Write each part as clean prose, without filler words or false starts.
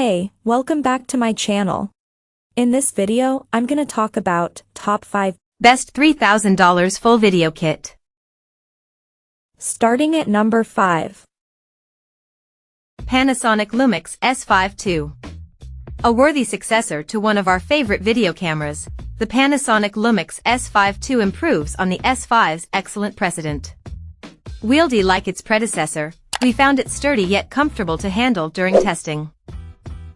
Hey, welcome back to my channel. In this video, I'm gonna talk about top 5 best $3,000 full video kit. Starting at number 5. Panasonic Lumix S52. A worthy successor to one of our favorite video cameras, the Panasonic Lumix S52 improves on the S5's excellent precedent. Wieldy like its predecessor, we found it sturdy yet comfortable to handle during testing.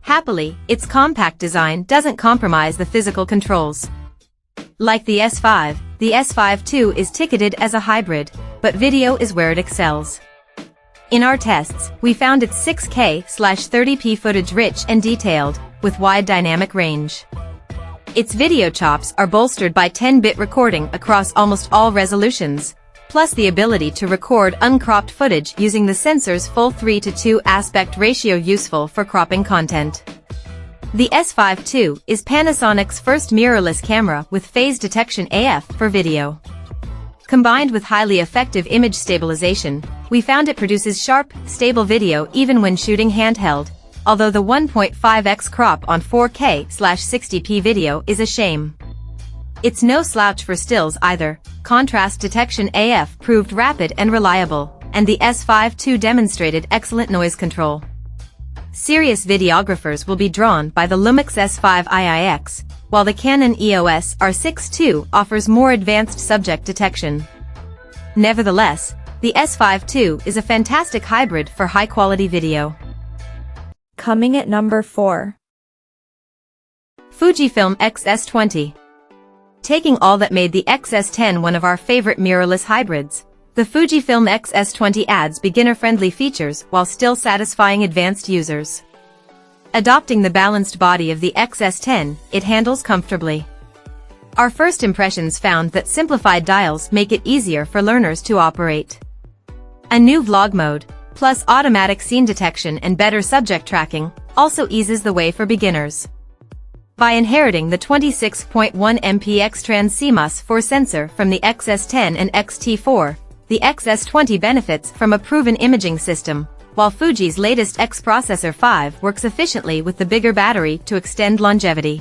Happily, its compact design doesn't compromise the physical controls. Like the S5, the S52 is ticketed as a hybrid, but video is where it excels. In our tests, we found its 6K/30p footage rich and detailed, with wide dynamic range. Its video chops are bolstered by 10-bit recording across almost all resolutions, plus the ability to record uncropped footage using the sensor's full 3:2 aspect ratio, useful for cropping content. The S52 is Panasonic's first mirrorless camera with phase detection AF for video. Combined with highly effective image stabilization, we found it produces sharp, stable video even when shooting handheld, although the 1.5x crop on 4K/60p video is a shame. It's no slouch for stills either. Contrast detection AF proved rapid and reliable, and the S52 demonstrated excellent noise control. Serious videographers will be drawn by the Lumix S5 IIX, while the Canon EOS R6 II offers more advanced subject detection. Nevertheless, the S52 is a fantastic hybrid for high-quality video. Coming at number 4. Fujifilm XS20. Taking all that made the XS10 one of our favorite mirrorless hybrids, the Fujifilm XS20 adds beginner-friendly features while still satisfying advanced users. Adopting the balanced body of the XS10, it handles comfortably. Our first impressions found that simplified dials make it easier for learners to operate. A new vlog mode, plus automatic scene detection and better subject tracking, also eases the way for beginners. By inheriting the 26.1 MP X-Trans CMOS 4 sensor from the XS10 and XT4, the XS20 benefits from a proven imaging system, while Fuji's latest X Processor 5 works efficiently with the bigger battery to extend longevity.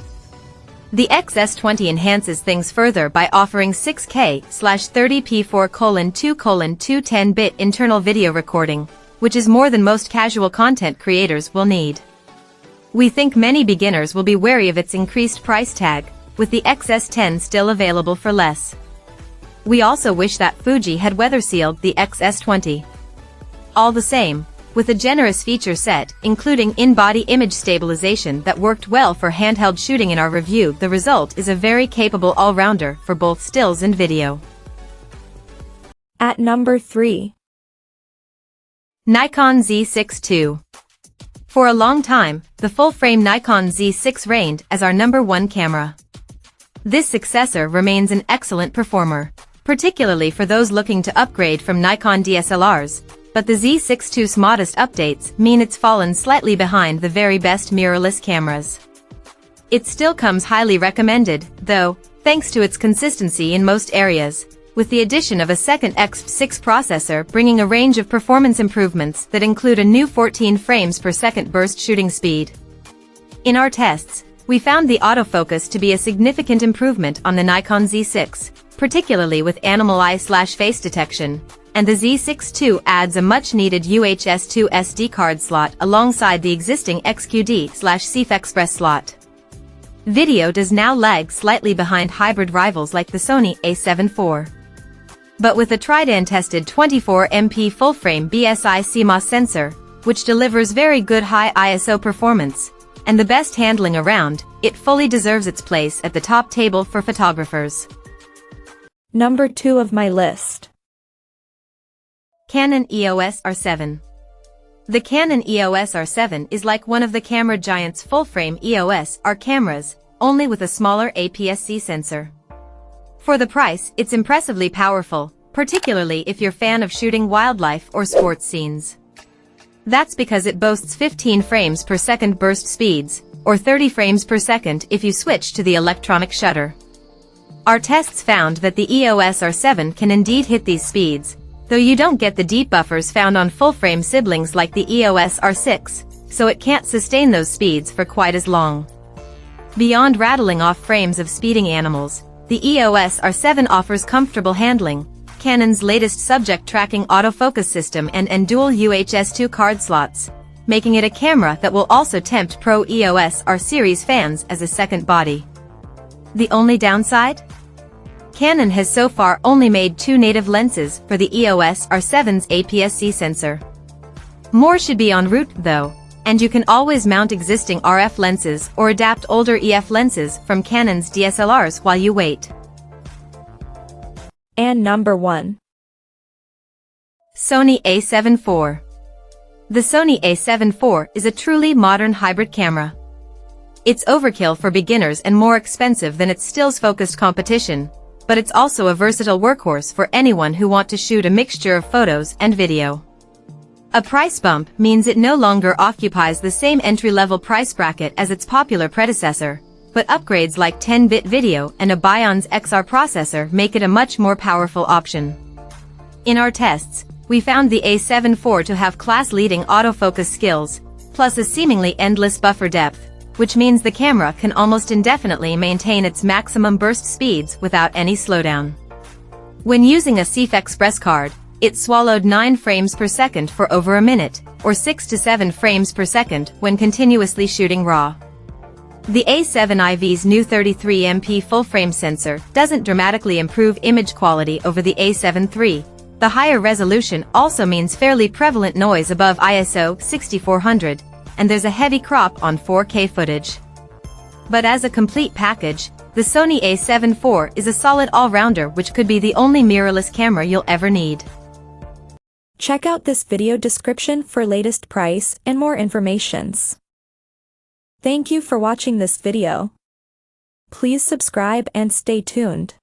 The XS20 enhances things further by offering 6K/30p 4:2:2 10-bit internal video recording, which is more than most casual content creators will need. We think many beginners will be wary of its increased price tag, with the XS10 still available for less. We also wish that Fuji had weather-sealed the XS20. All the same, with a generous feature set, including in-body image stabilization that worked well for handheld shooting in our review, the result is a very capable all-rounder for both stills and video. At number 3. Nikon Z6 II. For a long time, the full-frame Nikon Z6 reigned as our #1 camera. This successor remains an excellent performer, particularly for those looking to upgrade from Nikon DSLRs, but the Z6 II's modest updates mean it's fallen slightly behind the very best mirrorless cameras. It still comes highly recommended, though, thanks to its consistency in most areas, with the addition of a second X6 processor bringing a range of performance improvements that include a new 14 frames per second burst shooting speed. In our tests, we found the autofocus to be a significant improvement on the Nikon Z6, particularly with animal eye/face detection, and the Z6 II adds a much-needed UHS-2 SD card slot alongside the existing XQD/CF Express slot. Video does now lag slightly behind hybrid rivals like the Sony A7 IV. But with a tried-and-tested 24 MP full-frame BSI CMOS sensor, which delivers very good high ISO performance, and the best handling around, it fully deserves its place at the top table for photographers. Number 2 of my list. Canon EOS R7. The Canon EOS R7 is like one of the camera giant's full-frame EOS R cameras, only with a smaller APS-C sensor. For the price, it's impressively powerful, particularly if you're a fan of shooting wildlife or sports scenes. That's because it boasts 15 frames per second burst speeds, or 30 frames per second if you switch to the electronic shutter. Our tests found that the EOS R7 can indeed hit these speeds, though you don't get the deep buffers found on full-frame siblings like the EOS R6, so it can't sustain those speeds for quite as long. Beyond rattling off frames of speeding animals, the EOS R7 offers comfortable handling, Canon's latest subject tracking autofocus system and dual UHS-2 card slots, making it a camera that will also tempt pro EOS R series fans as a second body. The only downside? Canon has so far only made 2 native lenses for the EOS R7's APS-C sensor. More should be en route though, and you can always mount existing RF lenses or adapt older EF lenses from Canon's DSLRs while you wait. And number 1. Sony A7 IV. The Sony A7 IV is a truly modern hybrid camera. It's overkill for beginners and more expensive than its stills-focused competition, but it's also a versatile workhorse for anyone who wants to shoot a mixture of photos and video. A price bump means it no longer occupies the same entry-level price bracket as its popular predecessor, but upgrades like 10-bit video and a Bionz XR processor make it a much more powerful option. In our tests, we found the A7 IV to have class-leading autofocus skills, plus a seemingly endless buffer depth, which means the camera can almost indefinitely maintain its maximum burst speeds without any slowdown. When using a CF Express card, it swallowed 9 frames per second for over a minute, or 6 to 7 frames per second when continuously shooting RAW. The A7 IV's new 33MP full-frame sensor doesn't dramatically improve image quality over the A7 III. The higher resolution also means fairly prevalent noise above ISO 6400, and there's a heavy crop on 4K footage. But as a complete package, the Sony A7 IV is a solid all-rounder which could be the only mirrorless camera you'll ever need. Check out this video description for latest price and more informations. Thank you for watching this video. Please subscribe and stay tuned.